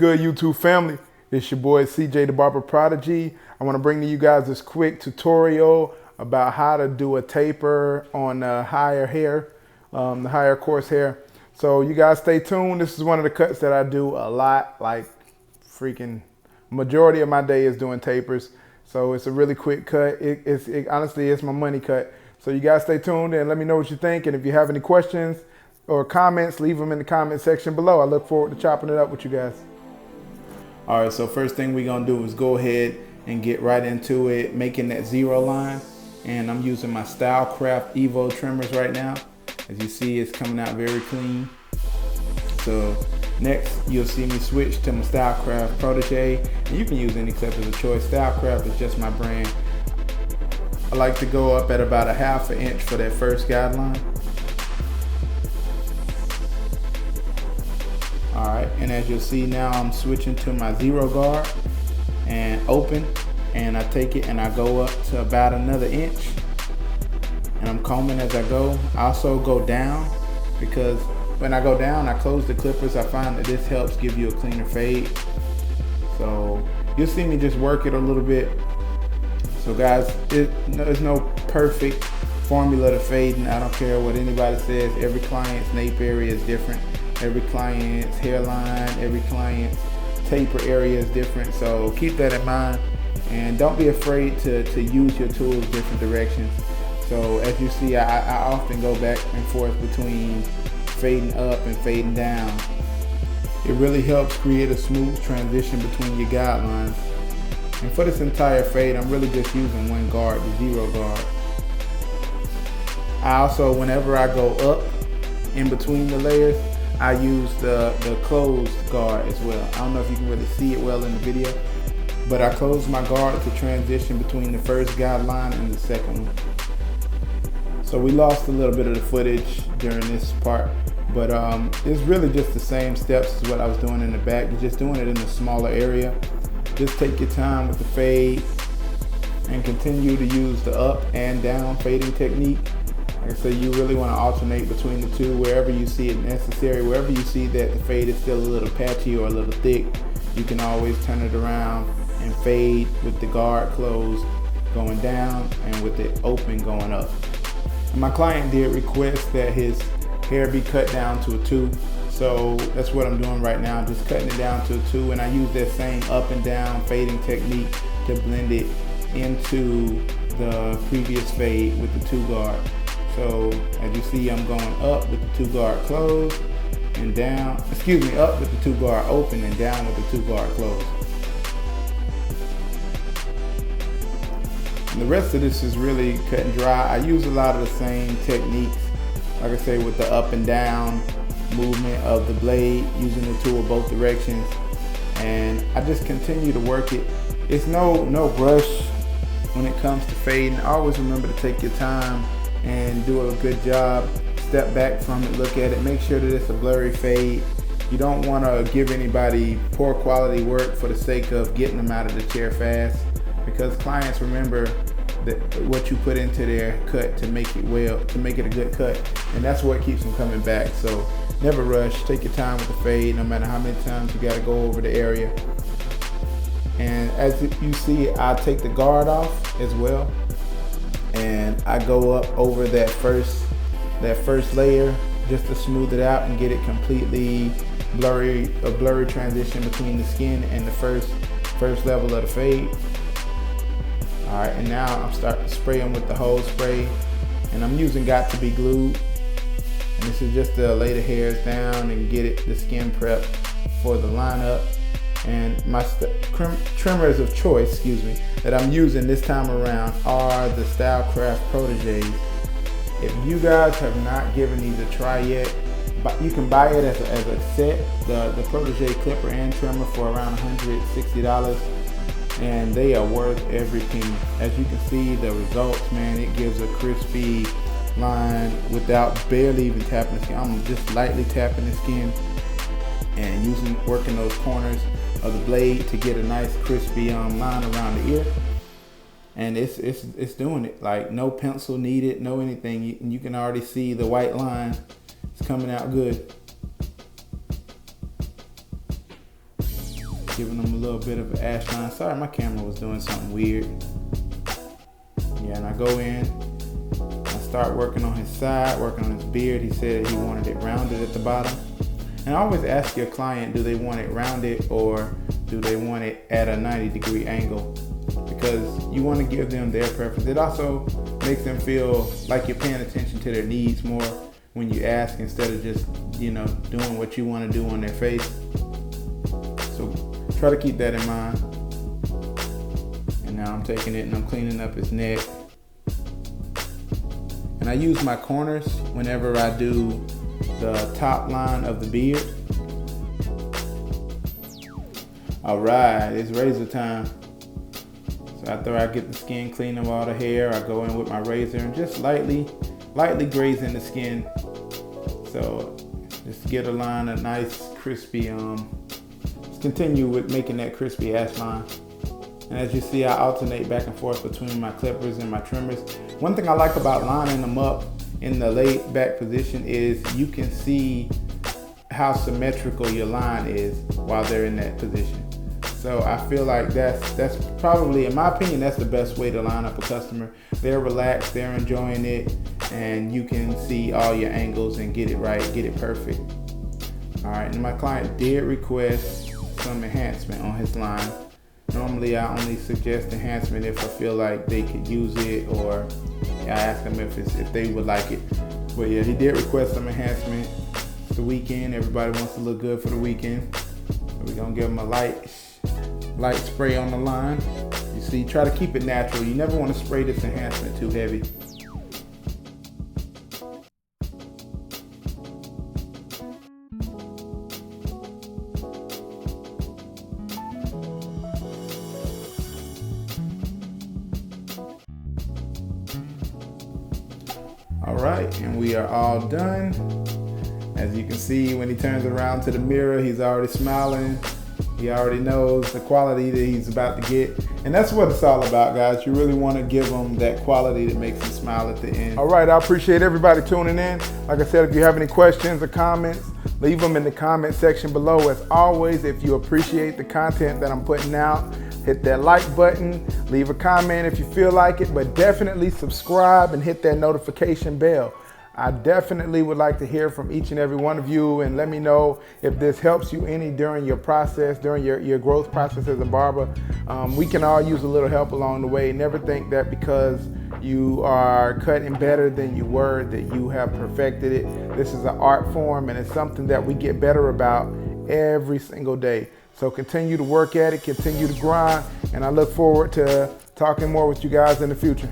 good, YouTube family? It's your boy CJ the Barber Prodigy. I want to bring to you guys this quick tutorial about how to do a taper on the higher hair, the higher coarse hair. So you guys stay tuned. This is one of the cuts that I do a lot, like freaking majority of my day is doing tapers. So it's a really quick cut. Honestly, it's my money cut. So you guys stay tuned and let me know what you think. And if you have any questions or comments, leave them in the comment section below. I look forward to chopping it up with you guys. All right, so first thing we're gonna do is go ahead and get right into it, making that zero line. And I'm using my Stylecraft Evo trimmers right now. As you see, it's coming out very clean. So next, you'll see me switch to my Stylecraft Prodigy. And you can use any clippers of choice. Stylecraft is just my brand. I like to go up at about a ½ inch for that first guideline. All right, and as you'll see now, I'm switching to my zero guard and open, and I take it and I go up to about another inch, and I'm combing as I go. I also go down because when I go down, I close the clippers. I find that this helps give you a cleaner fade. So you'll see me just work it a little bit. So guys, there's no perfect formula to fading. I don't care what anybody says. Every client's nape area is different. Every client's hairline, every client's taper area is different. So keep that in mind. And don't be afraid to use your tools different directions. So as you see, I often go back and forth between fading up and fading down. It really helps create a smooth transition between your guidelines. And for this entire fade, I'm really just using one guard, the zero guard. I also, whenever I go up in between the layers, I use the closed guard as well. I don't know if you can really see it well in the video, but I close my guard to transition between the first guideline and the second one. So we lost a little bit of the footage during this part, but it's really just the same steps as what I was doing in the back. You're just doing it in a smaller area. Just take your time with the fade and continue to use the up and down fading technique. Like I say, you really want to alternate between the two wherever you see it necessary. Wherever you see that the fade is still a little patchy or a little thick, you can always turn it around and fade with the guard closed going down and with it open going up. And my client did request that his hair be cut down to a 2. So that's what I'm doing right now, just cutting it down to a 2, and I use that same up and down fading technique to blend it into the previous fade with the 2 guard. So as you see, I'm going up with the 2 guard closed and down, up with the 2 guard open and down with the 2 guard closed. And the rest of this is really cut and dry. I use a lot of the same techniques, like I say, with the up and down movement of the blade, using the tool both directions, and I just continue to work it. It's no rush when it comes to fading. Always remember to take your time and do a good job. Step back from it, look at it, make sure that it's a blurry fade. You don't want to give anybody poor quality work for the sake of getting them out of the chair fast, because clients remember that what you put into their cut to make it a good cut, and that's what keeps them coming back. So never rush, take your time with the fade, no matter how many times you got to go over the area. And as you see, I take the guard off as well, and I go up over that first layer just to smooth it out and get it completely blurry, a blurry transition between the skin and the first level of the fade. All right, and now I'm starting to spray them with the hose spray, and I'm using Got to Be Glued. And this is just to lay the hairs down and get the skin prepped for the lineup. And my trimmers of choice, that I'm using this time around are the Stylecraft Prodigies. If you guys have not given these a try yet, you can buy it as a set, the Protege clipper and trimmer, for around $160. And they are worth every penny. As you can see the results, man, it gives a crispy line without barely even tapping the skin. I'm just lightly tapping the skin and working those corners of the blade to get a nice crispy line around the ear. And it's doing it. Like, no pencil needed, no anything. You can already see the white line. It's coming out good. giving him a little bit of an ash line. Sorry, my camera was doing something weird. Yeah, and I go in, I start working on his side, working on his beard. He said he wanted it rounded at the bottom. And I always ask your client, do they want it rounded or do they want it at a 90-degree angle? Because you want to give them their preference. It also makes them feel like you're paying attention to their needs more when you ask, instead of just, doing what you want to do on their face. So try to keep that in mind. And now I'm taking it and I'm cleaning up his neck. And I use my corners whenever I do the top line of the beard. All right, it's razor time. So after I get the skin clean of all the hair, I go in with my razor and just lightly grazing the skin. So just to get a line, a nice crispy, continue with making that crispy ash line. And as you see, I alternate back and forth between my clippers and my trimmers. One thing I like about lining them up in the laid back position is you can see how symmetrical your line is while they're in that position. So I feel like that's probably, in my opinion, that's the best way to line up a customer. They're relaxed, they're enjoying it, and you can see all your angles and get it right, get it perfect. All right, and my client did request some enhancement on his line. Normally I only suggest enhancement if I feel like they could use it, or I ask them if they would like it. But yeah, he did request some enhancement. It's the weekend, everybody wants to look good for the weekend. So we're gonna give him a light spray on the line. You see, try to keep it natural. You never want to spray this enhancement too heavy. All right, and we are all done. As you can see, when he turns around to the mirror, he's already smiling. He already knows the quality that he's about to get. And that's what it's all about, guys. You really want to give them that quality that makes them smile at the end. All right, I appreciate everybody tuning in. Like I said, if you have any questions or comments, leave them in the comment section below. As always, if you appreciate the content that I'm putting out, hit that like button, leave a comment if you feel like it, but definitely subscribe and hit that notification bell. I definitely would like to hear from each and every one of you, and let me know if this helps you any during your process, during your growth process as a barber. We can all use a little help along the way. Never think that because you are cutting better than you were that you have perfected it. This is an art form, and it's something that we get better about every single day. So continue to work at it, continue to grind, and I look forward to talking more with you guys in the future.